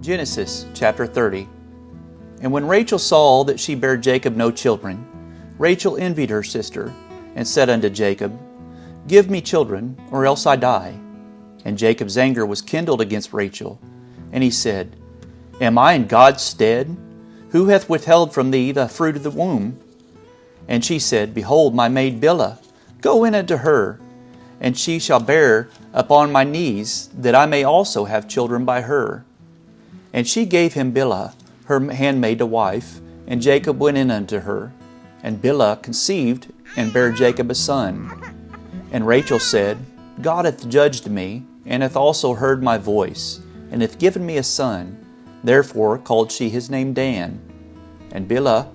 Genesis chapter 30. And when Rachel saw that she bare Jacob no children, Rachel envied her sister, and said unto Jacob, Give me children, or else I die. And Jacob's anger was kindled against Rachel, and he said, Am I in God's stead? Who hath withheld from thee the fruit of the womb? And she said, Behold, my maid Bilhah, go in unto her, and she shall bear upon my knees, that I may also have children by her. And she gave him Bilhah, her handmaid, to wife, and Jacob went in unto her. And Bilhah conceived, and bare Jacob a son. And Rachel said, God hath judged me, and hath also heard my voice, and hath given me a son. Therefore called she his name Dan. And Bilhah,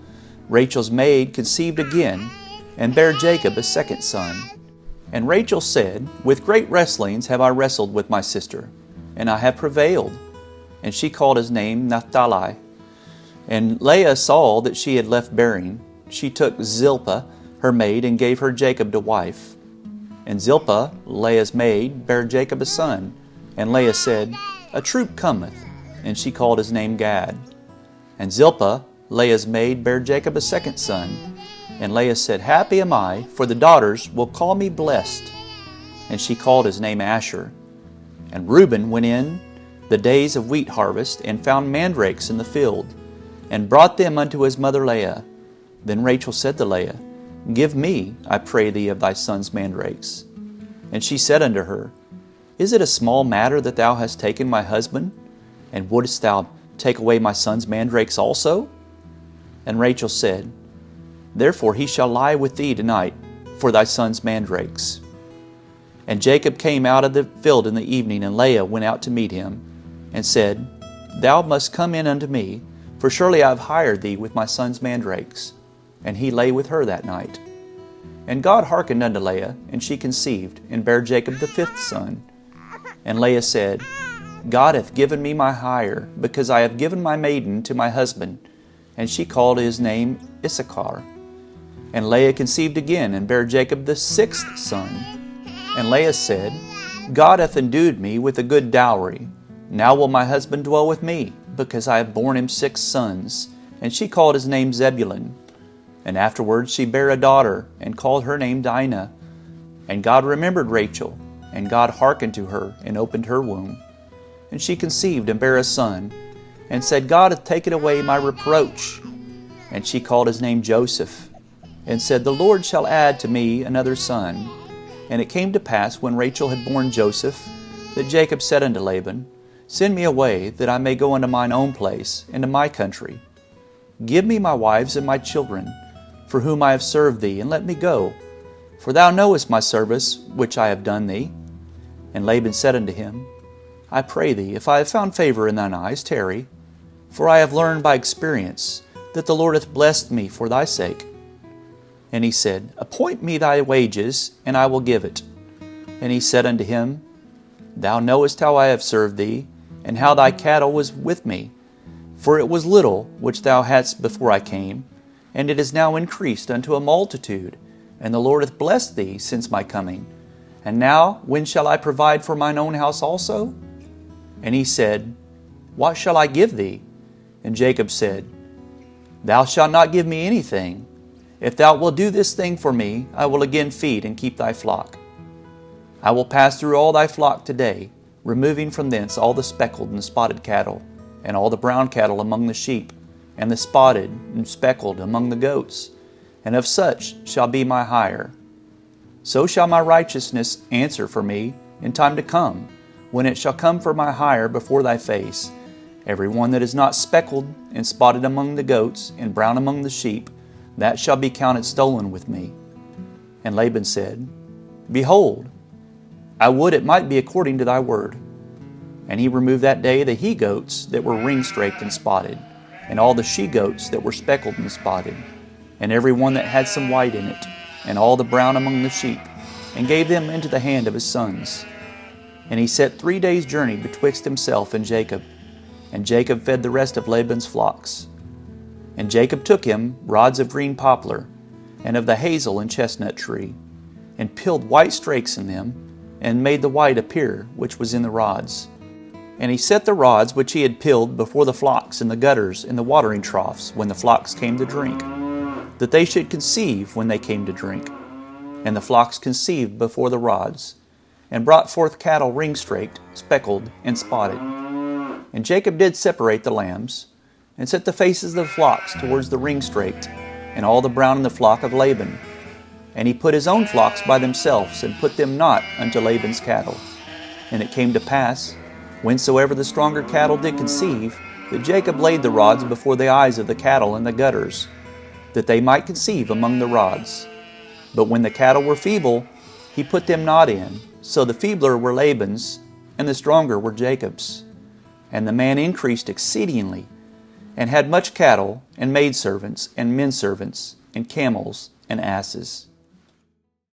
Rachel's maid, conceived again, and bare Jacob a second son. And Rachel said, With great wrestlings have I wrestled with my sister, and I have prevailed. And she called his name Naphtali. And Leah saw that she had left bearing. She took Zilpah, her maid, and gave her Jacob to wife. And Zilpah, Leah's maid, bare Jacob a son. And Leah said, A troop cometh. And she called his name Gad. And Zilpah, Leah's maid, bare Jacob a second son. And Leah said, Happy am I, for the daughters will call me blessed. And she called his name Asher. And Reuben went in the days of wheat harvest, and found mandrakes in the field, and brought them unto his mother Leah. Then Rachel said to Leah, Give me, I pray thee, of thy son's mandrakes. And she said unto her, Is it a small matter that thou hast taken my husband? And wouldest thou take away my son's mandrakes also? And Rachel said, Therefore he shall lie with thee tonight for thy son's mandrakes. And Jacob came out of the field in the evening, and Leah went out to meet him, and said, Thou must come in unto me, for surely I have hired thee with my son's mandrakes. And he lay with her that night. And God hearkened unto Leah, and she conceived, and bare Jacob the fifth son. And Leah said, God hath given me my hire, because I have given my maiden to my husband. And she called his name Issachar. And Leah conceived again, and bare Jacob the sixth son. And Leah said, God hath endued me with a good dowry. Now will my husband dwell with me, because I have borne him 6 sons. And she called his name Zebulun. And afterwards she bare a daughter, and called her name Dinah. And God remembered Rachel, and God hearkened to her, and opened her womb. And she conceived, and bare a son, and said, God hath taken away my reproach. And she called his name Joseph, and said, The Lord shall add to me another son. And it came to pass, when Rachel had borne Joseph, that Jacob said unto Laban, Send me away, that I may go unto mine own place, and to my country. Give me my wives and my children, for whom I have served thee, and let me go. For thou knowest my service which I have done thee. And Laban said unto him, I pray thee, if I have found favor in thine eyes, tarry. For I have learned by experience that the Lord hath blessed me for thy sake. And he said, Appoint me thy wages, and I will give it. And he said unto him, Thou knowest how I have served thee, and how thy cattle was with me. For it was little which thou hadst before I came, and it is now increased unto a multitude, and the Lord hath blessed thee since my coming. And now, when shall I provide for mine own house also? And he said, What shall I give thee? And Jacob said, Thou shalt not give me anything. If thou wilt do this thing for me, I will again feed and keep thy flock. I will pass through all thy flock today, removing from thence all the speckled and spotted cattle, and all the brown cattle among the sheep, and the spotted and speckled among the goats, and of such shall be my hire. So shall my righteousness answer for me in time to come, when it shall come for my hire before thy face. Every one that is not speckled and spotted among the goats, and brown among the sheep, that shall be counted stolen with me. And Laban said, Behold, I would it might be according to thy word. And he removed that day the he-goats that were ring-straked and spotted, and all the she-goats that were speckled and spotted, and every one that had some white in it, and all the brown among the sheep, and gave them into the hand of his sons. And he set 3 days' journey betwixt himself and Jacob, and Jacob fed the rest of Laban's flocks. And Jacob took him rods of green poplar, and of the hazel and chestnut tree, and peeled white strakes in them, and made the white appear which was in the rods. And he set the rods which he had pilled before the flocks in the gutters in the watering troughs when the flocks came to drink, that they should conceive when they came to drink. And the flocks conceived before the rods, and brought forth cattle ring-straked, speckled, and spotted. And Jacob did separate the lambs, and set the faces of the flocks towards the ring-straked, and all the brown in the flock of Laban. And he put his own flocks by themselves, and put them not unto Laban's cattle. And it came to pass, whensoever the stronger cattle did conceive, that Jacob laid the rods before the eyes of the cattle in the gutters, that they might conceive among the rods. But when the cattle were feeble, he put them not in. So the feebler were Laban's, and the stronger were Jacob's. And the man increased exceedingly, and had much cattle, and maidservants, and menservants, and camels, and asses.